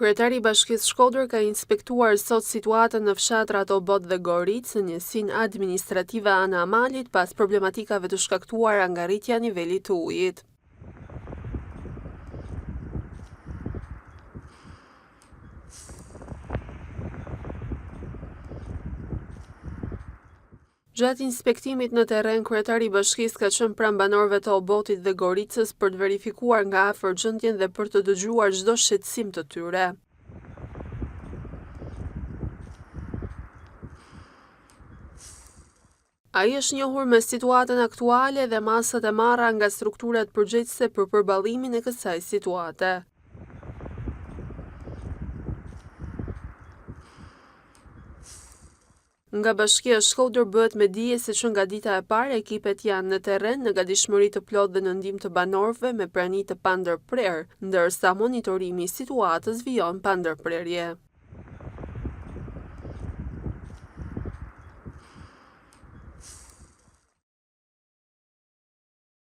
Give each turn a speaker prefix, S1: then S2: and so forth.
S1: Kryetari i Bashkisë Shkodër ka inspektuar sot situatën në fshatrat Obod dhe Goric në njësinë administrative Ana Amalit pas problematikave të shkaktuara nga rritja e nivelit të ujit. Gjatë inspektimit në terren, kryetari i bashkisë ka qenë pranë banorëve të Obodit dhe Goricës për të verifikuar nga afër gjendjen dhe për të dëgjuar çdo shqetësim të tyre. Ai është njohur me situatën aktuale dhe masat e marra nga strukturat përgjegjëse për përballimin e kësaj situate. Nga Bashkia e Shkodër bëhet me dije se që nga dita e parë ekipet janë në terren në gatishmëri të plotë dhe në ndihmë të banorëve me prani të pandërprerë, ndërsa monitorimi i situatës vijon pa ndërprerje.